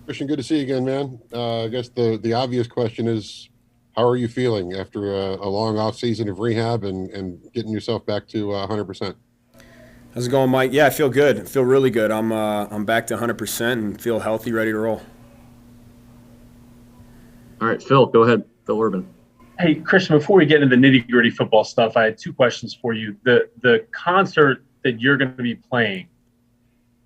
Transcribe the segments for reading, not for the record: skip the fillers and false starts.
Christian, good to see you again, man. I guess the obvious question is, how are you feeling after a long off season of rehab and getting yourself back to 100%? How's it going, Mike? Yeah, I feel good. I feel really good. I'm back to 100% and feel healthy, ready to roll. All right, Phil, go ahead. Phil Urban. Hey, Christian, before we get into the nitty-gritty football stuff, I had two questions for you. The concert that you're going to be playing,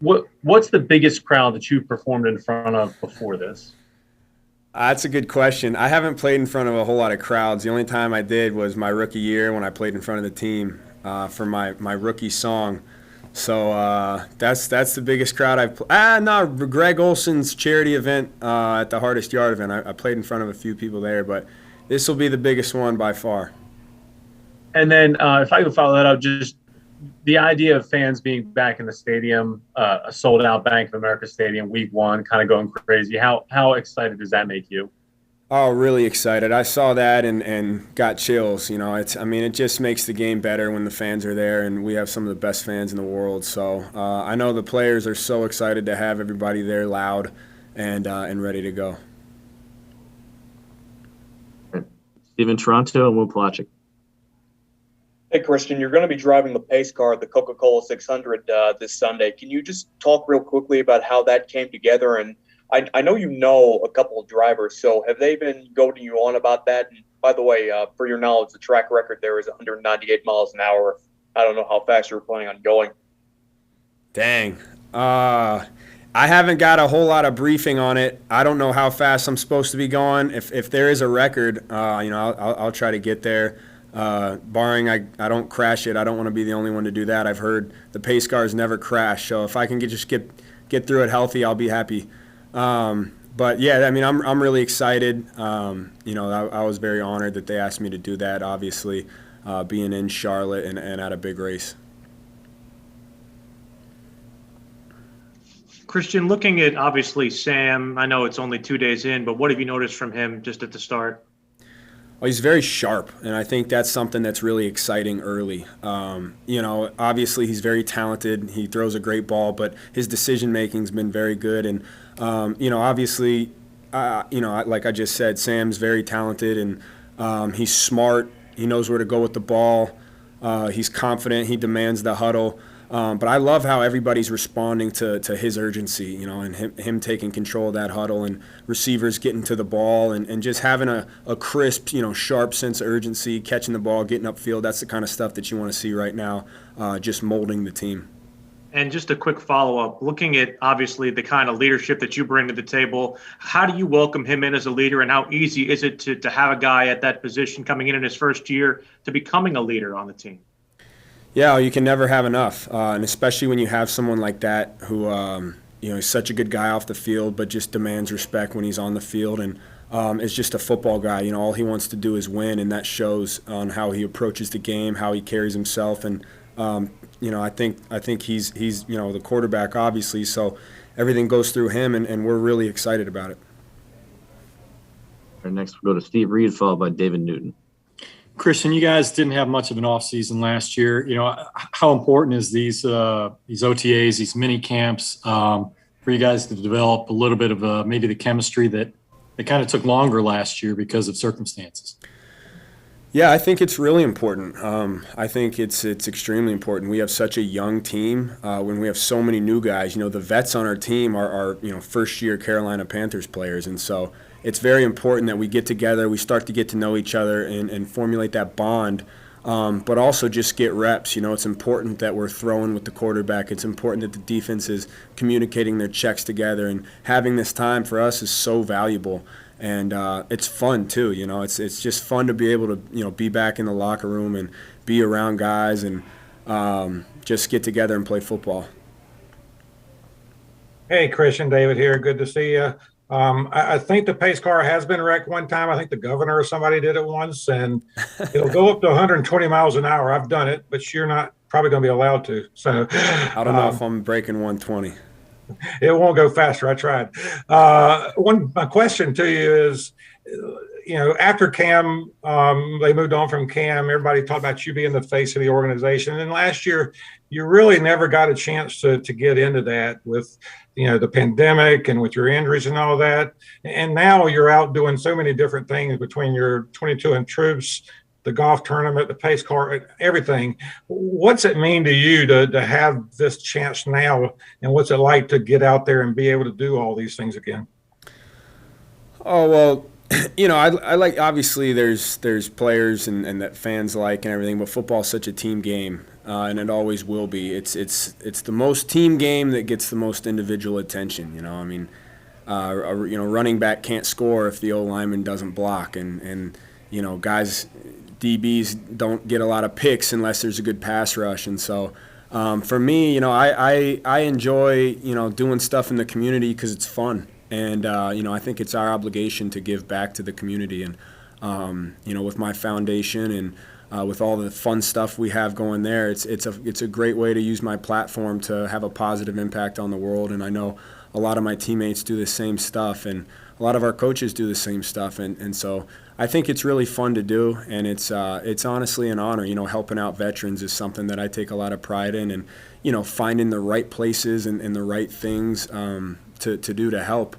what's the biggest crowd that you've performed in front of before this? That's a good question. I haven't played in front of a whole lot of crowds. The only time I did was my rookie year when I played in front of the team for my rookie song. So that's the biggest crowd I've played. No, Greg Olson's charity event at the Hardest Yard event. I played in front of a few people there, but this will be the biggest one by far. And then if I could follow that up, just the idea of fans being back in the stadium, a sold-out Bank of America stadium, week one, kind of going crazy. How excited does that make you? Oh, really excited. I saw that and got chills. It just makes the game better when the fans are there, and we have some of the best fans in the world. So I know the players are so excited to have everybody there loud and ready to go. Steven Toronto and Will Palachik. Hey, Christian, you're going to be driving the pace car at the Coca-Cola 600 this Sunday. Can you just talk real quickly about how that came together? And I know you know a couple of drivers, so have they been goading you on about that? And by the way, for your knowledge, the track record there is 198 miles an hour. I don't know how fast you're planning on going. Dang. I haven't got a whole lot of briefing on it. I don't know how fast I'm supposed to be going. If there is a record, I'll try to get there. Barring I don't crash it. I don't want to be the only one to do that. I've heard the pace cars never crash, so if I can get through it healthy, I'll be happy. But yeah, I'm really excited. I was very honored that they asked me to do that. Obviously, being in Charlotte and at a big race. Christian, looking at obviously Sam, I know it's only 2 days in, but what have you noticed from him just at the start? Well, he's very sharp, and I think that's something that's really exciting early. Obviously he's very talented. He throws a great ball, but his decision-making's been very good. And, obviously, like I just said, Sam's very talented, and he's smart. He knows where to go with the ball. He's confident. He demands the huddle. But I love how everybody's responding to his urgency, and him taking control of that huddle and receivers getting to the ball and just having a crisp, sharp sense of urgency, catching the ball, getting upfield. That's the kind of stuff that you want to see right now, just molding the team. And just a quick follow-up, looking at obviously the kind of leadership that you bring to the table, how do you welcome him in as a leader, and how easy is it to have a guy at that position coming in his first year to becoming a leader on the team? Yeah, you can never have enough, and especially when you have someone like that who, is such a good guy off the field, but just demands respect when he's on the field, and is just a football guy. All he wants to do is win, and that shows on how he approaches the game, how he carries himself, and I think he's the quarterback, obviously, so everything goes through him, and we're really excited about it. All right, next we'll go to Steve Reed, followed by David Newton. Christian, you guys didn't have much of an off season last year. How important is these OTAs, these mini camps, for you guys to develop a little bit of maybe the chemistry that kind of took longer last year because of circumstances? Yeah, I think it's really important. I think it's extremely important. We have such a young team. When we have so many new guys, the vets on our team are first-year Carolina Panthers players, and so it's very important that we get together, we start to get to know each other and formulate that bond, but also just get reps. It's important that we're throwing with the quarterback. It's important that the defense is communicating their checks together, and having this time for us is so valuable. And it's fun too, It's just fun to be able to be back in the locker room and be around guys and just get together and play football. Hey, Christian, David here. Good to see you. I think the pace car has been wrecked one time. I think the governor or somebody did it once, and it'll go up to 120 miles an hour. I've done it, but you're not probably going to be allowed to. So I don't know if I'm breaking 120. It won't go faster. I tried. My question to you is, after Cam, they moved on from Cam. Everybody talked about you being the face of the organization. And last year, you really never got a chance to get into that with, the pandemic and with your injuries and all that. And now you're out doing so many different things between your 22 and troops, the golf tournament, the pace car, everything. What's it mean to you to have this chance now? And what's it like to get out there and be able to do all these things again? Oh, well, I like, obviously there's players and that fans like and everything, but football is such a team game, and it always will be. It's the most team game that gets the most individual attention. I mean, running back can't score if the O lineman doesn't block, and guys, DBs don't get a lot of picks unless there's a good pass rush, and so. For me, I enjoy doing stuff in the community because it's fun. And, I think it's our obligation to give back to the community. And, with my foundation and with all the fun stuff we have going there, it's a great way to use my platform to have a positive impact on the world. And I know a lot of my teammates do the same stuff, and a lot of our coaches do the same stuff. And so I think it's really fun to do, and it's honestly an honor. Helping out veterans is something that I take a lot of pride in, and, finding the right places and the right things to do to help.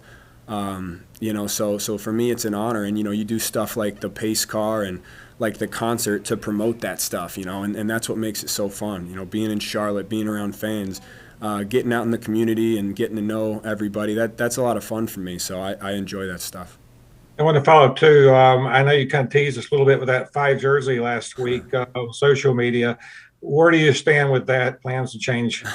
So for me it's an honor, and you do stuff like the pace car and like the concert to promote that stuff, and that's what makes it so fun. Being in Charlotte, being around fans, getting out in the community and getting to know everybody, that's a lot of fun for me, so I enjoy that stuff. I want to follow up too. I know you kind of teased us a little bit with that 5 jersey last week on social media. Where do you stand with that? Plans to change?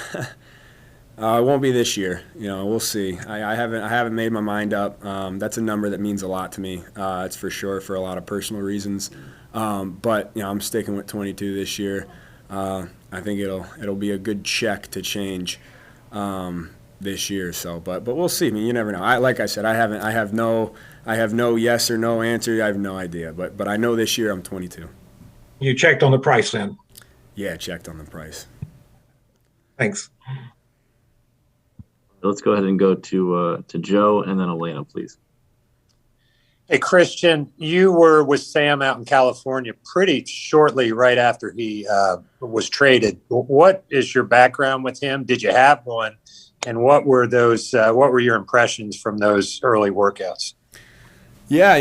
It won't be this year. We'll see. I haven't made my mind up. That's a number that means a lot to me. It's for sure, for a lot of personal reasons. But I'm sticking with 22 this year. I think it'll be a good check to change this year. So, but we'll see. I mean, you never know. Like I said, I have no yes or no answer. I have no idea. But I know this year I'm 22. You checked on the price then? Yeah, checked on the price. Thanks. Let's go ahead and go to Joe and then Elena, please. Hey, Christian, you were with Sam out in California pretty shortly right after he was traded. What is your background with him? Did you have one? And what were your impressions from those early workouts? Yeah,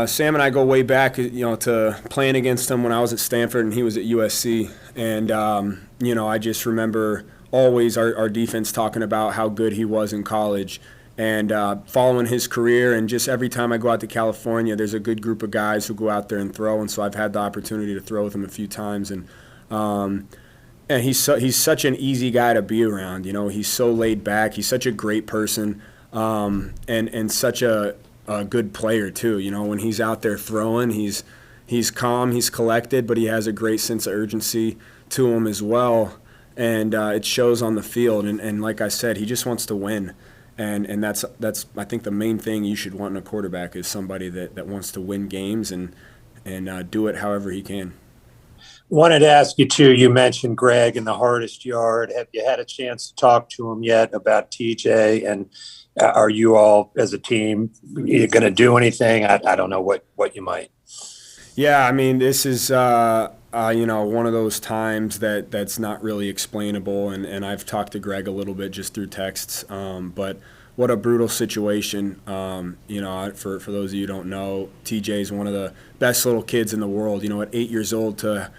Sam and I go way back, to playing against him when I was at Stanford and he was at USC. And, I just remember always our defense talking about how good he was in college, and following his career. And just every time I go out to California, there's a good group of guys who go out there and throw. And so I've had the opportunity to throw with him a few times. And he's such an easy guy to be around. He's so laid back. He's such a great person, and such a good player too. When he's out there throwing, he's calm, he's collected, but he has a great sense of urgency to him as well. And it shows on the field. And like I said, he just wants to win. And that's I think the main thing you should want in a quarterback is somebody that wants to win games and do it however he can. Wanted to ask you too, you mentioned Greg in the hardest yard. Have you had a chance to talk to him yet about TJ? And are you all as a team going to do anything? I don't know what you might. Yeah, I mean, this is one of those times that's not really explainable, and I've talked to Greg a little bit just through texts. But what a brutal situation. For those of you who don't know, TJ is one of the best little kids in the world. At 8 years old to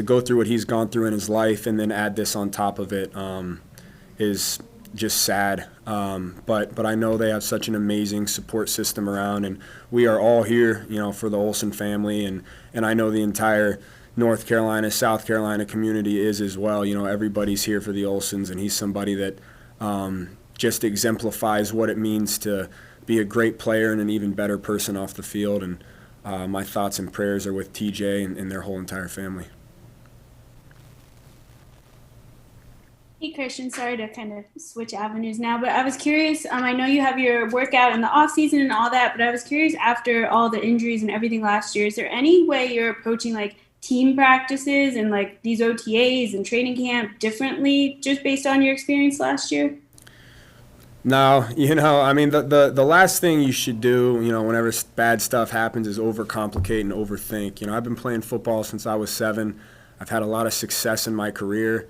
go through what he's gone through in his life and then add this on top of it is just sad. But I know they have such an amazing support system around, and we are all here, for the Olsen family, and I know the entire North Carolina, South Carolina community is as well. Everybody's here for the Olsens, and he's somebody that just exemplifies what it means to be a great player and an even better person off the field. And my thoughts and prayers are with TJ and their whole entire family. Hey, Christian, sorry to kind of switch avenues now, but I was curious. I know you have your workout in the off season and all that, but I was curious, after all the injuries and everything last year, is there any way you're approaching like team practices and like these OTAs and training camp differently just based on your experience last year? No, the last thing you should do, whenever bad stuff happens is overcomplicate and overthink. I've been playing football since I was 7. I've had a lot of success in my career.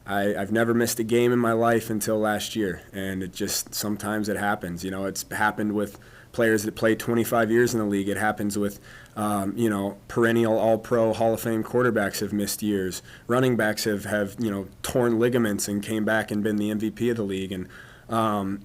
I've never missed a game in my life until last year, and it just sometimes it happens. You know, it's happened with players that play 25 years in the league. It happens with, perennial All-Pro Hall of Fame quarterbacks have missed years. Running backs have torn ligaments and came back and been the MVP of the league. And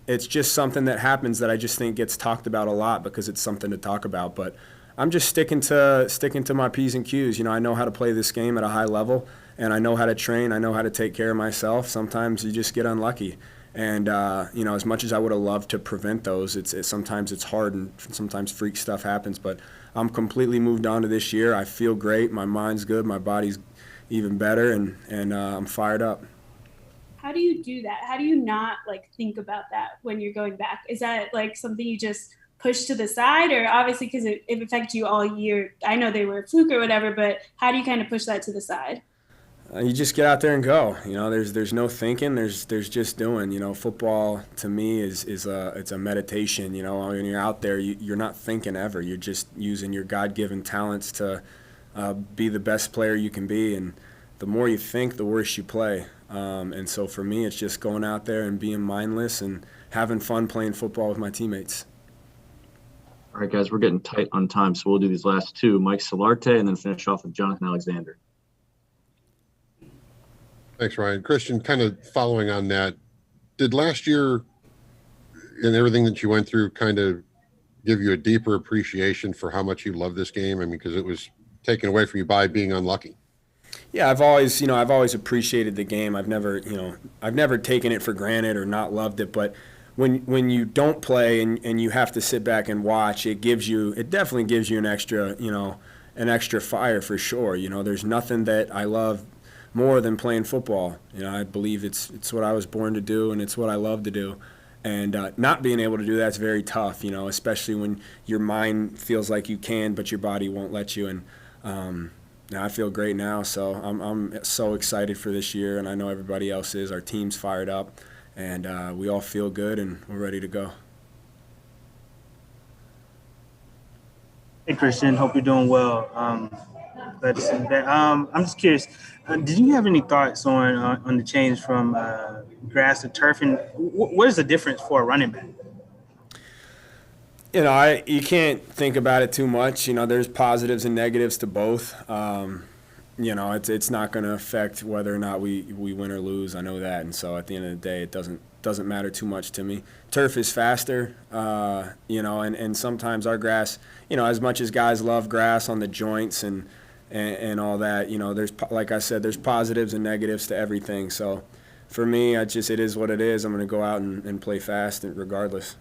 it's just something that happens that I just think gets talked about a lot because it's something to talk about. But I'm just sticking to my P's and Q's. You know, I know how to play this game at a high level, and I know how to train. I know how to take care of myself. Sometimes you just get unlucky. And, as much as I would have loved to prevent those, sometimes it's hard and sometimes freak stuff happens. But I'm completely moved on to this year. I feel great. My mind's good. My body's even better, and I'm fired up. How do you do that? How do you not think about that when you're going back? Is that something you just push to the side, or obviously because it affects you all year? I know they were a fluke or whatever, but how do you kind of push that to the side? You just get out there and go. You know, there's no thinking. There's just doing. You know, football to me it's a meditation. You know, when you're out there, you're not thinking ever. You're just using your God-given talents to be the best player you can be. And the more you think, the worse you play. And so for me, it's just going out there and being mindless and having fun playing football with my teammates. All right, guys, we're getting tight on time, so we'll do these last two. Mike Solarte, and then finish off with Jonathan Alexander. Thanks, Ryan. Christian, kind of following on that, did last year and everything that you went through kind of give you a deeper appreciation for how much you love this game? I mean, because it was taken away from you by being unlucky. Yeah, I've always appreciated the game. I've never taken it for granted or not loved it. But when you don't play and you have to sit back and watch, it definitely gives you an extra fire for sure. You know, there's nothing that I love more than playing football. You know, I believe it's what I was born to do, and it's what I love to do. And not being able to do that's very tough, you know, especially when your mind feels like you can, but your body won't let you. And I feel great now, so I'm so excited for this year, and I know everybody else is. Our team's fired up, and we all feel good, and we're ready to go. Hey, Christian. Hope you're doing well. Glad to see you back. I'm just curious. Did you have any thoughts on the change from grass to turf, and what is the difference for a running back? You know, you can't think about it too much. You know, there's positives and negatives to both. You know, it's not going to affect whether or not we win or lose. I know that, and so at the end of the day, it doesn't matter too much to me. Turf is faster, and sometimes our grass, you know, as much as guys love grass on the joints and all that, you know, like I said, there's positives and negatives to everything. So for me, it is what it is. I'm going to go out and play fast regardless.